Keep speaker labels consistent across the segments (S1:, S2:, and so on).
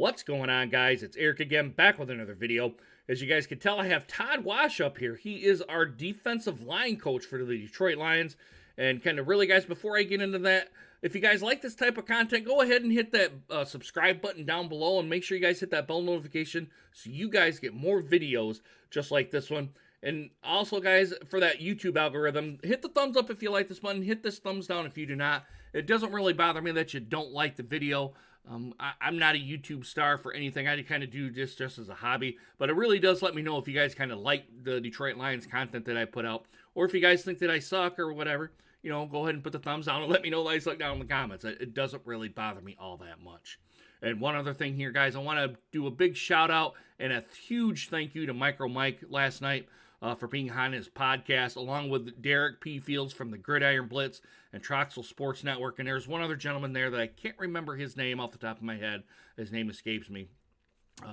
S1: What's going on, guys? It's Eric again, back with another video. As you guys can tell, I have Todd Wash up here. He is our defensive line coach for the Detroit Lions. And kind of really, guys, before I get into that, if you guys like this type of content, go ahead and hit that subscribe button down below and make sure you guys hit that bell notification so you guys get more videos just like this one. And also, guys, for that YouTube algorithm, hit the thumbs up if you like this button. Hit this thumbs down if you do not. It doesn't really bother me that you don't like the video. I'm not a YouTube star for anything. I kind of do this just as a hobby. But it really does let me know if you guys kind of like the Detroit Lions content that I put out. Or if you guys think that I suck or whatever, you know, go ahead and put the thumbs down and let me know that I suck down in the comments. It doesn't really bother me all that much. And one other thing here, guys, I want to do a big shout out and a huge thank you to Micro Mike last night for being on his podcast, along with Derek P. Fields from the Gridiron Blitz and Troxel Sports Network. And there's one other gentleman there that I can't remember his name off the top of my head. His name escapes me.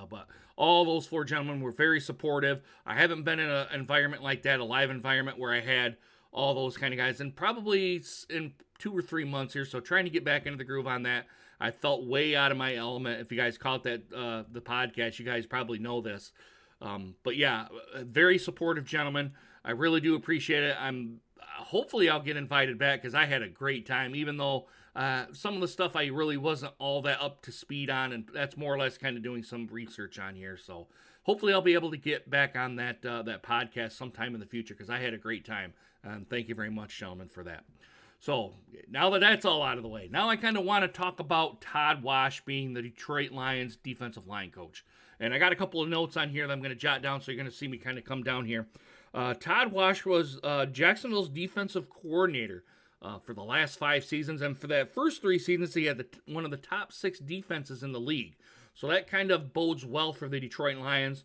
S1: But all those four gentlemen were very supportive. I haven't been in an environment like that, a live environment where I had all those kind of guys, and probably in 2 or 3 months here. So trying to get back into the groove on that. I felt way out of my element. If you guys caught that the podcast, you guys probably know this. But yeah, very supportive gentleman. I really do appreciate it. Hopefully I'll get invited back because I had a great time, even though some of the stuff I really wasn't all that up to speed on, and that's more or less kind of doing some research on here. So hopefully I'll be able to get back on that podcast sometime in the future because I had a great time. And thank you very much, gentlemen, for that. So now that that's all out of the way, now I kind of want to talk about Todd Wash being the Detroit Lions defensive line coach. And I got a couple of notes on here that I'm going to jot down, so you're going to see me kind of come down here. Todd Wash was Jacksonville's defensive coordinator for the last 5 seasons. And for that first 3 seasons, he had one of the top 6 defenses in the league. So that kind of bodes well for the Detroit Lions,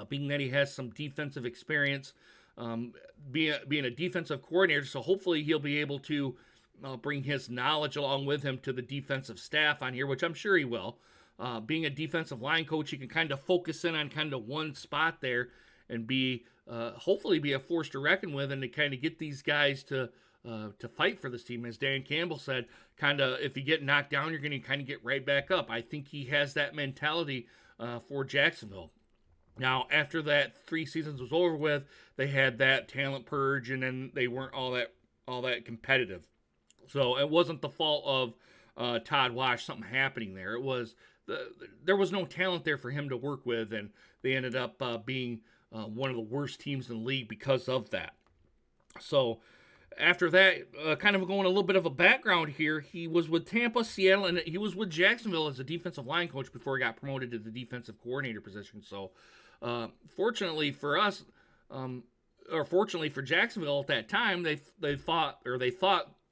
S1: being that he has some defensive experience, being a defensive coordinator. So hopefully he'll be able to bring his knowledge along with him to the defensive staff on here, which I'm sure he will. Being a defensive line coach, you can kind of focus in on kind of one spot there and hopefully be a force to reckon with, and to kind of get these guys to fight for this team. As Dan Campbell said, kind of if you get knocked down, you're going to kind of get right back up. I think he has that mentality for Jacksonville. Now, after that 3 seasons was over with, they had that talent purge, and then they weren't all that competitive. So it wasn't the fault of Todd Wash, something happening there. It was there was no talent there for him to work with, and they ended up being one of the worst teams in the league because of that. So after that, kind of going a little bit of a background here, he was with Tampa, Seattle, and he was with Jacksonville as a defensive line coach before he got promoted to the defensive coordinator position. So fortunately for us, or fortunately for Jacksonville at that time, they thought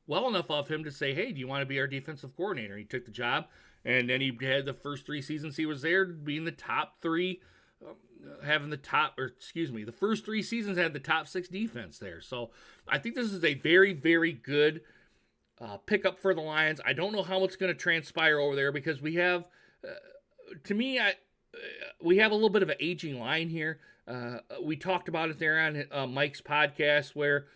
S1: well enough of him to say, hey, do you want to be our defensive coordinator? He took the job, and then he had the first 3 seasons he was there being the top 3, the first 3 seasons had the top 6 defense there. So I think this is a very, very good pickup for the Lions. I don't know how it's going to transpire over there because we have, we have a little bit of an aging line here. We talked about it there on Mike's podcast where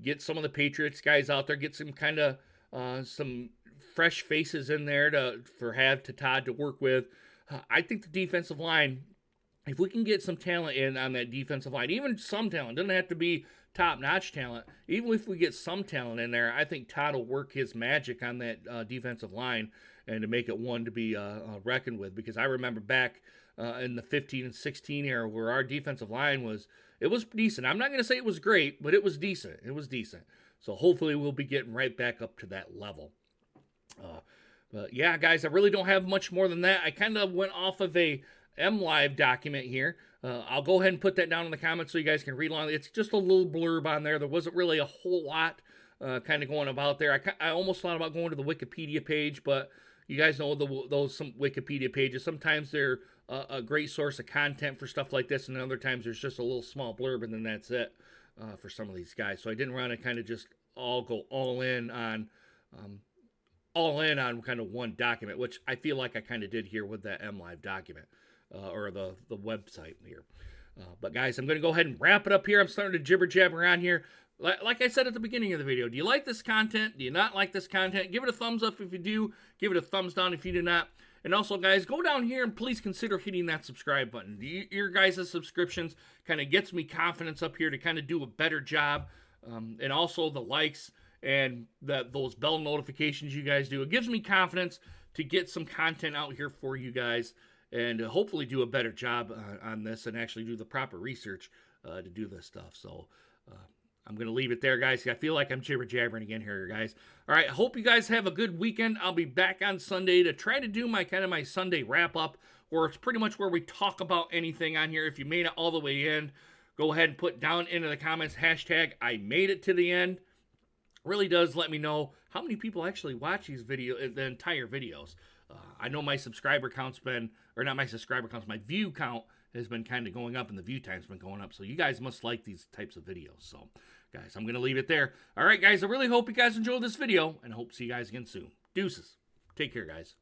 S1: get some of the Patriots guys out there, get some kind of some fresh faces in there to Todd to work with. I think the defensive line, if we can get some talent in on that defensive line, even some talent, doesn't have to be top-notch talent. Even if we get some talent in there, I think Todd will work his magic on that defensive line and to make it one to be reckoned with. Because I remember back in the 15 and 16 era where our defensive line was decent. I'm not going to say it was great, but it was decent. It was decent. So hopefully we'll be getting right back up to that level. But yeah, guys, I really don't have much more than that. I kind of went off of a MLive document here. I'll go ahead and put that down in the comments so you guys can read along. It's just a little blurb on there. There wasn't really a whole lot kind of going about there. I almost thought about going to the Wikipedia page, but you guys know some Wikipedia pages. Sometimes they're a great source of content for stuff like this, and other times there's just a little small blurb, and then that's it for some of these guys. So I didn't want to kind of just go all in on kind of one document, which I feel like I kind of did here with that MLive document. Or the website here. But guys, I'm going to go ahead and wrap it up here. I'm starting to jibber jabber around here. Like I said at the beginning of the video, do you like this content? Do you not like this content? Give it a thumbs up if you do. Give it a thumbs down if you do not. And also, guys, go down here and please consider hitting that subscribe button. Your guys' subscriptions kind of gets me confidence up here to kind of do a better job. And also the likes and those bell notifications you guys do. It gives me confidence to get some content out here for you guys and hopefully do a better job on this and actually do the proper research to do this stuff. So I'm going to leave it there, guys. I feel like I'm jibber-jabbering again here, guys. All right, I hope you guys have a good weekend. I'll be back on Sunday to try to do my Sunday wrap-up, where it's pretty much where we talk about anything on here. If you made it all the way in, go ahead and put down into the comments, hashtag I made it to the end. Really does let me know how many people actually watch these the entire videos. I know my subscriber count's been, or not my subscriber count, my view count has been kind of going up and the view time's been going up. So you guys must like these types of videos. So guys, I'm going to leave it there. All right, guys, I really hope you guys enjoyed this video and I hope to see you guys again soon. Deuces. Take care, guys.